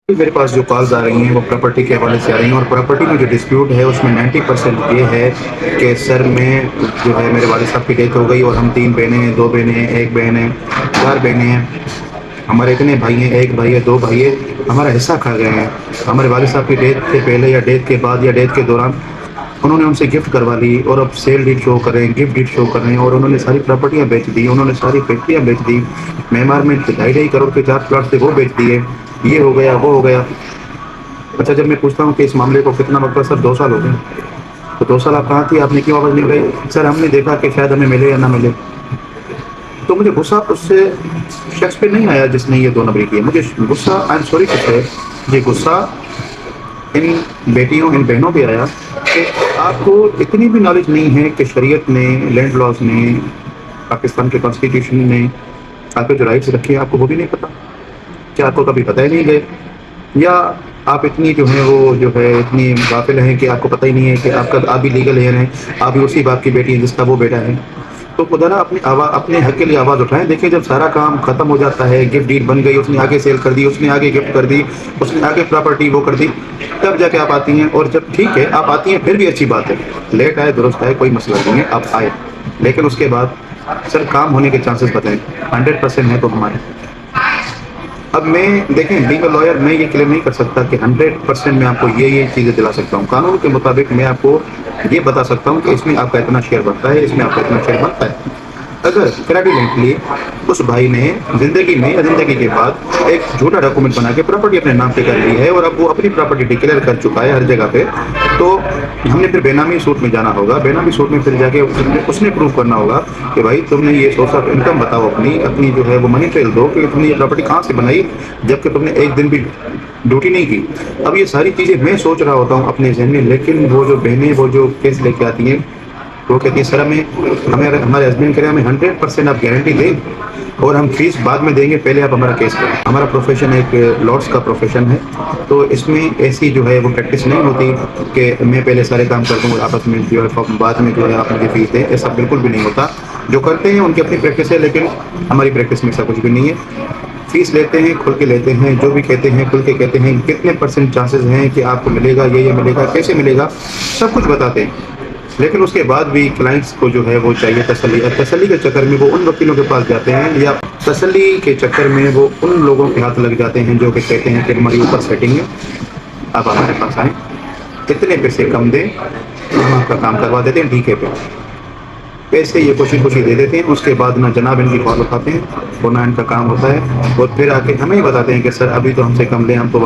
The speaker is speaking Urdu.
میرے پاس جو کالز آ رہی ہیں وہ پراپرٹی کے حوالے سے آ رہی ہیں، اور پراپرٹی میں جو ڈسپیوٹ ہے اس میں 90% یہ ہے کہ سر میں جو ہے میرے والد صاحب کی ڈیتھ ہو گئی، اور ہم 3 بہنیں ہیں، 2 بہنیں ہیں، 1 بہن ہے، 4 بہنیں ہیں، ہمارے اتنے بھائی ہیں، 1 بھائی ہے، 2 بھائی ہے، ہمارا حصہ کھا گئے ہیں۔ ہمارے والد صاحب کی ڈیتھ سے پہلے یا ڈیتھ کے بعد یا ڈیتھ کے دوران انہوں نے ان سے گفٹ کروا لی، اور اب سیل ڈیٹ شو کر رہے ہیں، گفٹ ڈیٹ شو کر رہے ہیں، اور انہوں نے ساری پراپرٹیاں بیچ دی، انہوں نے ساری فیکٹریاں بیچ دی، معمار میں 2.5 کروڑ کے 4 پلاٹ تھے وہ بیچ دیے، یہ ہو گیا وہ ہو گیا۔ اچھا، جب میں پوچھتا ہوں کہ اس معاملے کو کتنا وقت ہے، سر 2 سال ہو گئے۔ تو 2 سال آپ کہاں تھی، آپ نے کیوں واپس نہیں گئی؟ سر ہم نے دیکھا کہ شاید ہمیں ملے یا نہ ملے۔ تو مجھے غصہ اس سے شخص پہ نہیں آیا جس نے یہ 2 نمبری کی ہے، مجھے غصہ، آئی ایم سوری ٹو سے، یہ غصہ ان بیٹیوں، ان بہنوں پہ آیا کہ آپ کو اتنی بھی نالج نہیں ہے کہ شریعت نے، لینڈ لاز نے، پاکستان کے کانسٹیٹیوشن نے آپ کے جو رائٹس رکھے ہیں آپ کو وہ بھی نہیں پتا، کیا آپ کو کبھی پتہ ہی نہیں گئے، یا آپ اتنی جو ہیں وہ جو ہے اتنی غافل ہیں کہ آپ کو پتہ ہی نہیں ہے کہ آپ بھی لیگل ایئر ہیں، آپ بھی اسی باپ کی بیٹی ہیں جس کا وہ بیٹا ہے۔ تو خدا نا اپنے حق کے لیے آواز اٹھائیں۔ دیکھیں جب سارا کام ختم ہو جاتا ہے، گفٹ ڈیڈ بن گئی، اس نے آگے سیل کر دی، اس نے آگے گفٹ کر دی، اس نے آگے پراپرٹی وہ کر دی، تب جا کے آپ آتی ہیں، اور جب ٹھیک ہے آپ آتی ہیں پھر بھی اچھی بات ہے، لیٹ آئے درست آئے کوئی مسئلہ نہیں ہے، آپ آئے، لیکن اس کے بعد سر کام ہونے کے چانسز بتائیں۔ 100% ہے تو ہمارے۔ اب میں دیکھیں بینگ اے لائر میں یہ کلیم نہیں کر سکتا کہ 100% میں آپ کو یہ چیزیں دلا سکتا ہوں، قانون کے مطابق میں آپ کو یہ بتا سکتا ہوں کہ اس میں آپ کا اتنا شیئر بنتا ہے، اس میں آپ کا اتنا شیئر بنتا ہے۔ اگر فریڈولنٹلی اس بھائی نے زندگی میں یا زندگی کے بعد ایک جھوٹا ڈاکومنٹ بنا کے پراپرٹی اپنے نام پہ کر لی ہے، اور اب وہ اپنی پراپرٹی ڈکلیئر کر چکا ہے ہر جگہ پہ، تو ہم نے پھر بے نامی سوٹ میں جانا ہوگا، بے نامی سوٹ میں پھر جا کے اس نے پروف کرنا ہوگا کہ بھائی تم نے یہ سورس آف انکم بتاؤ، اپنی جو ہے وہ منی ٹریل دو کہ تم نے یہ پراپرٹی کہاں سے بنائی، جبکہ تم نے ایک دن بھی ڈیوٹی نہیں کی۔ اب یہ ساری چیزیں میں سوچ رہا ہوتا ہوں اپنے ذہن میں، لیکن وہ جو بہنیں وہ جو کیس لے کے آتی ہیں وہ کہتی ہے سر ہمارے ہسبینڈ کرے ہمیں 100% آپ گارنٹی دیں، اور ہم فیس بعد میں دیں گے، پہلے آپ ہمارا کیس کریں۔ ہمارا پروفیشن ایک لارڈس کا پروفیشن ہے، تو اس میں ایسی جو ہے وہ پریکٹس نہیں ہوتی کہ میں پہلے سارے کام کرتا ہوں اور آپس میں جو ہے بعد میں جو ہے آپ مجھے فیس دیں، ایسا بالکل بھی نہیں ہوتا۔ جو کرتے ہیں ان کی اپنی پریکٹس ہے، لیکن ہماری پریکٹس میں ایسا کچھ بھی نہیں ہے۔ فیس لیتے ہیں، کھل کے لیتے ہیں، جو بھی کہتے ہیں کھل کے کہتے ہیں، کتنے % چانسز ہیں کہ آپ کو ملے گا، یہ ملے گا، کیسے ملے گا، سب کچھ بتاتے ہیں۔ لیکن اس کے بعد بھی کلائنٹس کو جو ہے وہ چاہیے تسلی، اور تسلی کے چکر میں وہ ان وکیلوں کے پاس جاتے ہیں، یا تسلی کے چکر میں وہ ان لوگوں کے ہاتھ لگ جاتے ہیں جو کہ کہتے ہیں کہ ہماری اوپر سیٹنگ ہے، آپ ہمارے پاس آئیں، اتنے پیسے کم دیں، ہم آپ کا کام کروا دیتے ہیں ٹھیک ہے پہ، پیسے یہ خوشی خوشی دے دیتے ہیں، اس کے بعد نہ جناب ان کی کال اٹھاتے ہیں، اور نہ ان کا کام ہوتا ہے، اور پھر آ کے ہمیں ہی بتاتے ہیں کہ سر ابھی تو ہم سے کم لیں، ہم تو